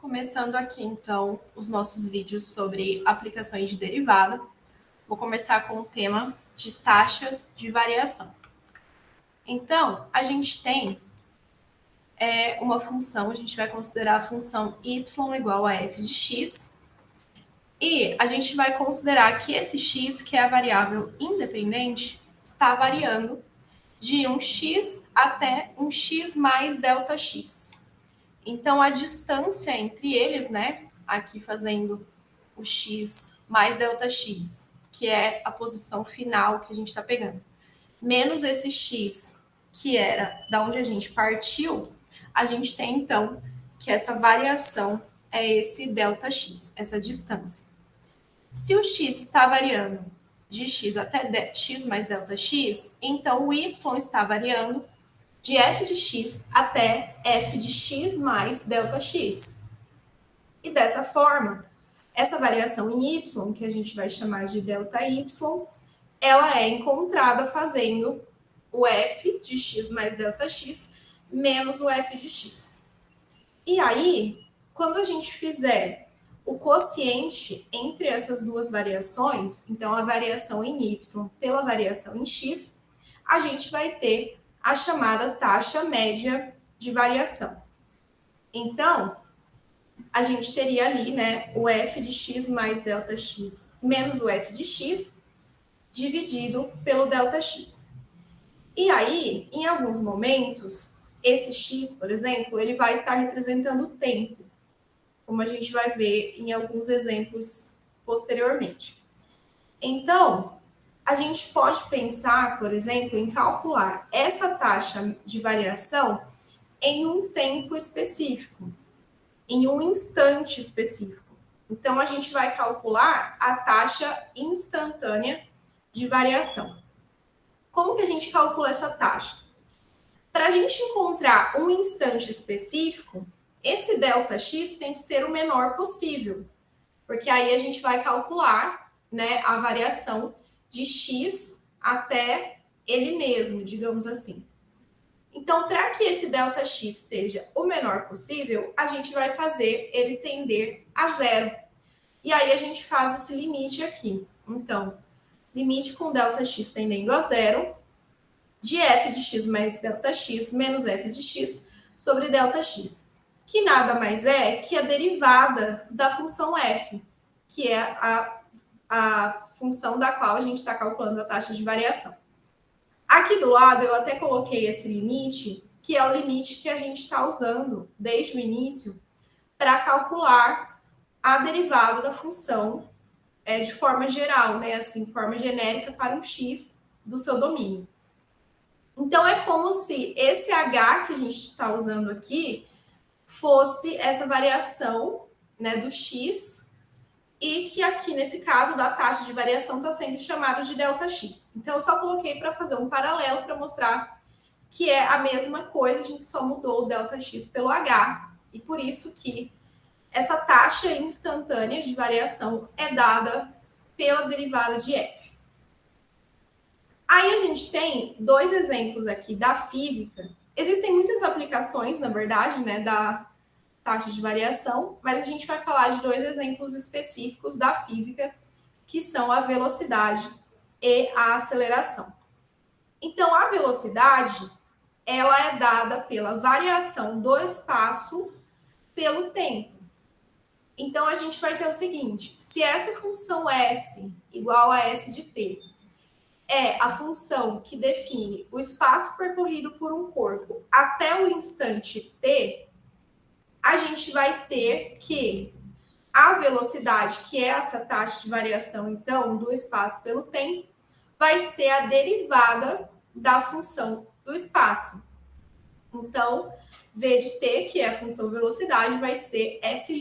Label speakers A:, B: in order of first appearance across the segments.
A: Começando aqui, então, os nossos vídeos sobre aplicações de derivada. Vou começar com o tema de taxa de variação. Então, a gente tem uma função, a gente vai considerar a função y igual a f de x, e a gente vai considerar que esse x, que é a variável independente, está variando de um x até um x mais delta x. Então, a distância entre eles, né, aqui fazendo o x mais delta x, que é a posição final que a gente está pegando, menos esse x, que era da onde a gente partiu, a gente tem, então, que essa variação é esse delta x, essa distância. Se o x está variando de x até x mais delta x, então o y está variando de f de x até f de x mais delta x. E dessa forma, essa variação em y, que a gente vai chamar de delta y, ela é encontrada fazendo o f de x mais delta x menos o f de x. E aí, quando a gente fizer o quociente entre essas duas variações, então a variação em y pela variação em x, a gente vai ter a chamada taxa média de variação. Então, a gente teria ali, né, o f de x mais delta x menos o f de x dividido pelo delta x. E aí, em alguns momentos, esse x, por exemplo, ele vai estar representando o tempo, como a gente vai ver em alguns exemplos posteriormente. Então, a gente pode pensar, por exemplo, em calcular essa taxa de variação em um tempo específico, em um instante específico. Então, a gente vai calcular a taxa instantânea de variação. Como que a gente calcula essa taxa? Para a gente encontrar um instante específico, esse ΔX tem que ser o menor possível, porque aí a gente vai calcular, né, a variação de x até ele mesmo, digamos assim. Então, para que esse ΔX seja o menor possível, a gente vai fazer ele tender a zero. E aí a gente faz esse limite aqui. Então, limite com ΔX tendendo a zero, de f de x mais ΔX menos f de x sobre ΔX, que nada mais é que a derivada da função f, que é a função da qual a gente está calculando a taxa de variação. Aqui do lado eu até coloquei esse limite, que é o limite que a gente está usando desde o início para calcular a derivada da função de forma geral, né? Assim, de forma genérica para um x do seu domínio. Então, é como se esse h que a gente está usando aqui fosse essa variação, né, do x, e que aqui, nesse caso, da taxa de variação está sendo chamado de ΔX. Então, eu só coloquei para fazer um paralelo para mostrar que é a mesma coisa, a gente só mudou o ΔX pelo h, e por isso que essa taxa instantânea de variação é dada pela derivada de f. Aí a gente tem dois exemplos aqui da física. Existem muitas aplicações, na verdade, né, da taxa de variação, mas a gente vai falar de dois exemplos específicos da física, que são a velocidade e a aceleração. Então, a velocidade, ela é dada pela variação do espaço pelo tempo. Então, a gente vai ter o seguinte, se essa função S igual a S de t é a função que define o espaço percorrido por um corpo até o instante t, a gente vai ter que a velocidade, que é essa taxa de variação, então, do espaço pelo tempo, vai ser a derivada da função do espaço. Então, v de t, que é a função velocidade, vai ser S'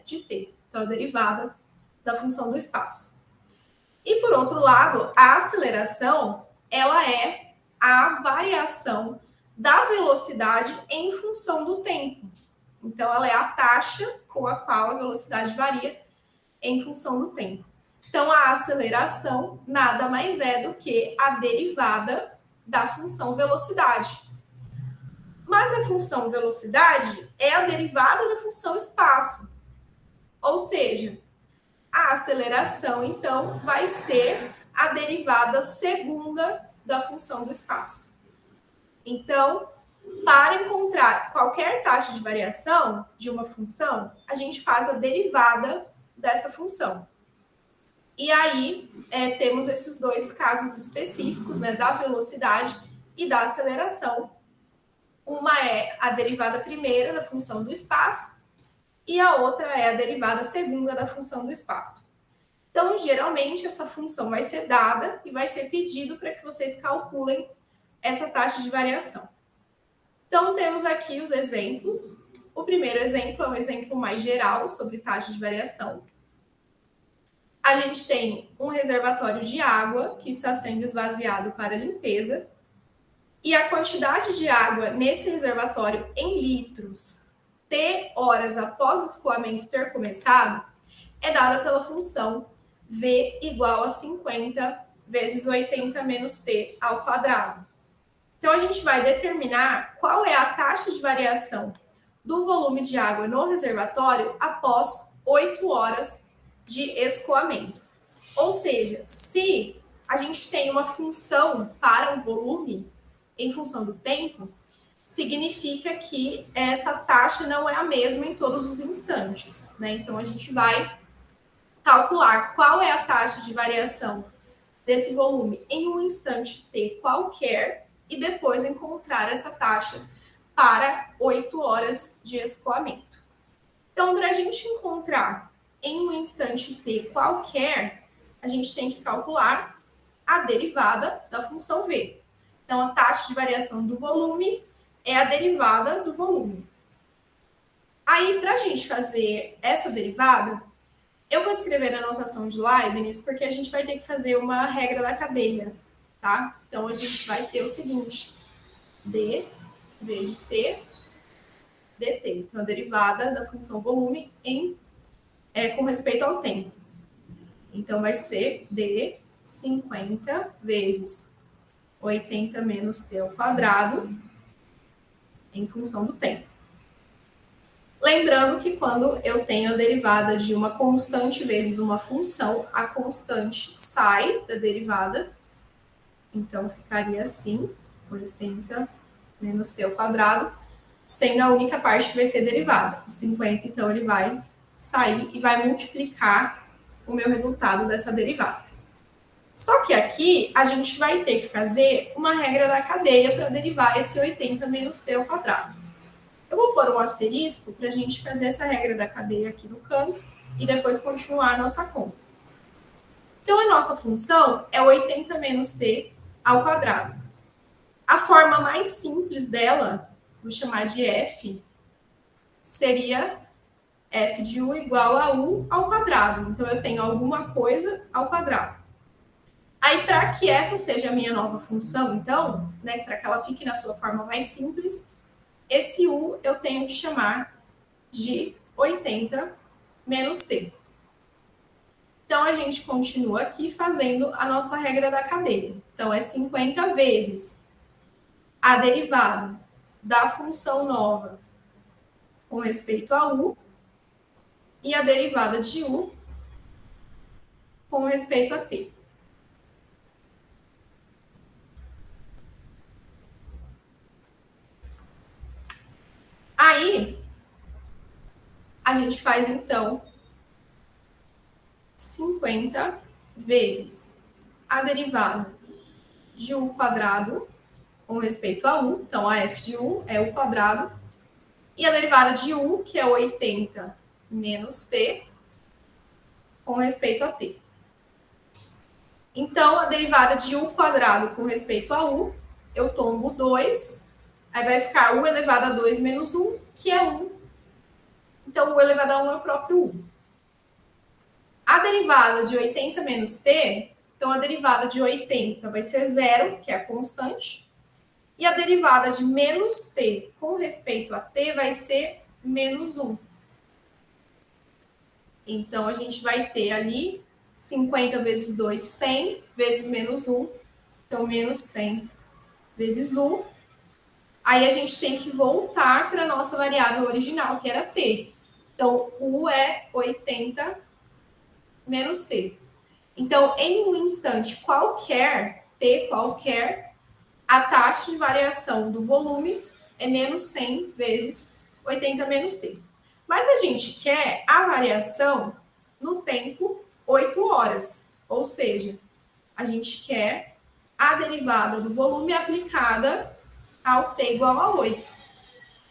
A: de t. Então, a derivada da função do espaço. E, por outro lado, a aceleração, ela é a variação da velocidade em função do tempo. Então, ela é a taxa com a qual a velocidade varia em função do tempo. Então, a aceleração nada mais é do que a derivada da função velocidade. Mas a função velocidade é a derivada da função espaço. Ou seja, a aceleração, então, vai ser a derivada segunda da função do espaço. Então, para encontrar qualquer taxa de variação de uma função, a gente faz a derivada dessa função. E aí, temos esses dois casos específicos, né, da velocidade e da aceleração. Uma é a derivada primeira da função do espaço e a outra é a derivada segunda da função do espaço. Então, geralmente, essa função vai ser dada e vai ser pedido para que vocês calculem essa taxa de variação. Então, temos aqui os exemplos. O primeiro exemplo é um exemplo mais geral sobre taxa de variação. A gente tem um reservatório de água que está sendo esvaziado para limpeza. E a quantidade de água nesse reservatório em litros, T horas após o escoamento ter começado, é dada pela função V igual a 50 vezes 80 menos T ao quadrado. Então, a gente vai determinar qual é a taxa de variação do volume de água no reservatório após 8 horas de escoamento. Ou seja, se a gente tem uma função para um volume em função do tempo, significa que essa taxa não é a mesma em todos os instantes, né? Então, a gente vai calcular qual é a taxa de variação desse volume em um instante t qualquer e depois encontrar essa taxa para 8 horas de escoamento. Então, para a gente encontrar em um instante t qualquer, a gente tem que calcular a derivada da função v. Então, a taxa de variação do volume é a derivada do volume. Aí, para a gente fazer essa derivada, eu vou escrever na notação de Leibniz, porque a gente vai ter que fazer uma regra da cadeia, tá? Então, a gente vai ter o seguinte, d vezes t, dt. Então, a derivada da função volume com respeito ao tempo. Então, vai ser d 50 vezes 80 menos t ao quadrado em função do tempo. Lembrando que quando eu tenho a derivada de uma constante vezes uma função, a constante sai da derivada. Então, ficaria assim, 80 menos t ao quadrado, sendo a única parte que vai ser derivada. O 50, então, ele vai sair e vai multiplicar o meu resultado dessa derivada. Só que aqui, a gente vai ter que fazer uma regra da cadeia para derivar esse 80 menos t ao quadrado. Eu vou pôr um asterisco para a gente fazer essa regra da cadeia aqui no canto e depois continuar a nossa conta. Então, a nossa função é 80 menos t ao quadrado. A forma mais simples dela, vou chamar de f, seria f de u igual a u ao quadrado. Então, eu tenho alguma coisa ao quadrado. Aí, para que essa seja a minha nova função, então, né, para que ela fique na sua forma mais simples, esse u eu tenho que chamar de 80 menos t. Então, a gente continua aqui fazendo a nossa regra da cadeia. Então, é 50 vezes a derivada da função nova com respeito a u e a derivada de u com respeito a t. Aí, a gente faz, então, 50 vezes a derivada de u quadrado com respeito a u. Então, a f de u é u quadrado. E a derivada de u, que é 80 menos t, com respeito a t. Então, a derivada de u quadrado com respeito a u, eu tombo 2, aí vai ficar u elevado a 2 menos 1, que é 1. Então, u elevado a 1 é o próprio u. A derivada de 80 menos t, então a derivada de 80 vai ser 0, que é a constante, e a derivada de menos t com respeito a t vai ser menos 1. Então, a gente vai ter ali 50 vezes 2, 100, vezes menos 1. Então, menos 100 vezes 1. Aí a gente tem que voltar para a nossa variável original, que era t. Então, u é 80 menos t. Então, em um instante qualquer, t qualquer, a taxa de variação do volume é menos 100 vezes 80 menos t. Mas a gente quer a variação no tempo 8 horas. Ou seja, a gente quer a derivada do volume aplicada ao t igual a 8.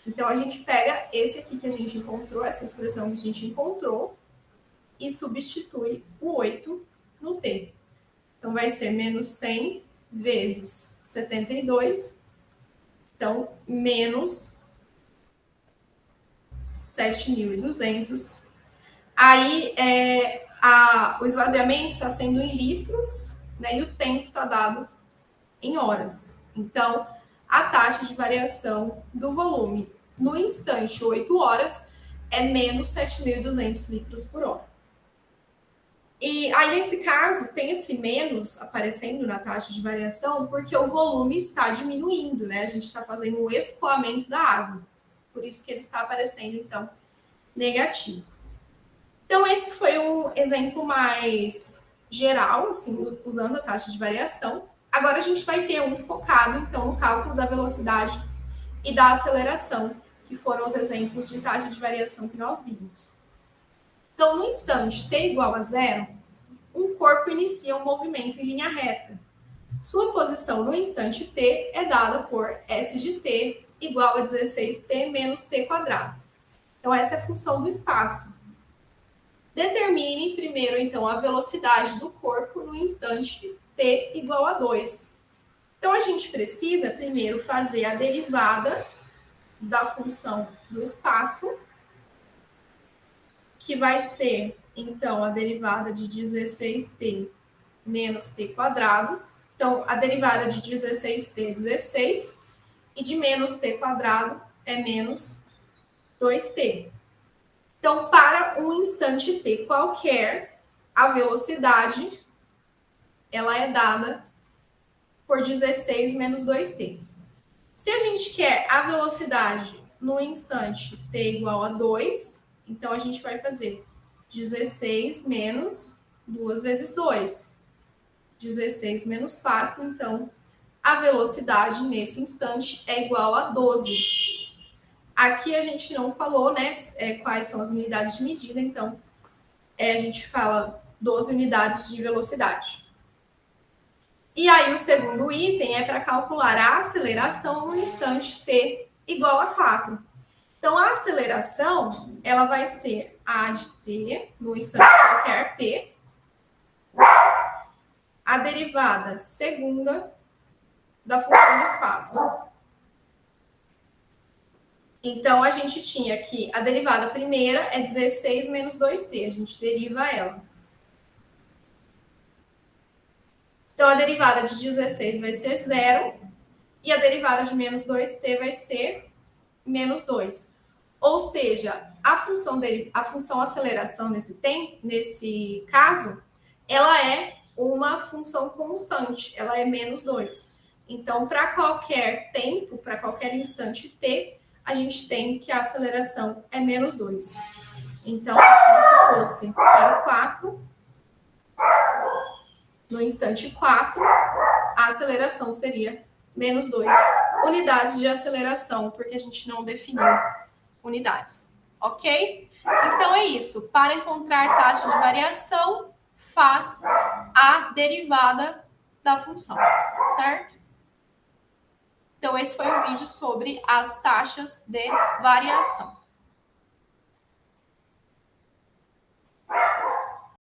A: Então, a gente pega esse aqui que a gente encontrou, essa expressão que a gente encontrou, e substitui o 8 no t. Então, vai ser menos 100 vezes 72. Então, menos 7.200. Aí, o esvaziamento está sendo em litros, né, e o tempo está dado em horas. Então, a taxa de variação do volume no instante 8 horas é menos 7.200 litros por hora. E aí, nesse caso, tem esse menos aparecendo na taxa de variação porque o volume está diminuindo, né? A gente está fazendo um escoamento da água. Por isso que ele está aparecendo, então, negativo. Então, esse foi um exemplo mais geral, assim, usando a taxa de variação. Agora, a gente vai ter um focado, então, no cálculo da velocidade e da aceleração, que foram os exemplos de taxa de variação que nós vimos. Então, no instante t igual a zero, um corpo inicia um movimento em linha reta. Sua posição no instante t é dada por s de t igual a 16t menos t quadrado. Então, essa é a função do espaço. Determine primeiro, então, a velocidade do corpo no instante t igual a 2. Então, a gente precisa primeiro fazer a derivada da função do espaço, que vai ser, então, a derivada de 16t menos t quadrado. Então, a derivada de 16t é 16, e de menos t quadrado é menos 2t. Então, para um instante t qualquer, a velocidade ela é dada por 16 menos 2t. Se a gente quer a velocidade no instante t igual a 2, então a gente vai fazer 16 menos 2 vezes 2. 16 menos 4, então a velocidade nesse instante é igual a 12. Aqui a gente não falou, né, quais são as unidades de medida, então a gente fala 12 unidades de velocidade. E aí o segundo item é para calcular a aceleração no instante t igual a 4. Então, a aceleração, ela vai ser a de t, no instante qualquer t, a derivada segunda da função do espaço. Então, a gente tinha aqui a derivada primeira é 16 menos 2t, a gente deriva ela. Então, a derivada de 16 vai ser 0, e a derivada de menos 2t vai ser menos 2. Ou seja, a função aceleração nesse caso, ela é uma função constante, ela é menos 2. Então, para qualquer tempo, para qualquer instante t, a gente tem que a aceleração é menos 2. Então, aqui, se fosse para o 4, no instante 4, a aceleração seria menos 2 unidades de aceleração, porque a gente não definiu unidades, ok? Então, é isso. Para encontrar taxa de variação, faz a derivada da função, certo? Então, esse foi o vídeo sobre as taxas de variação.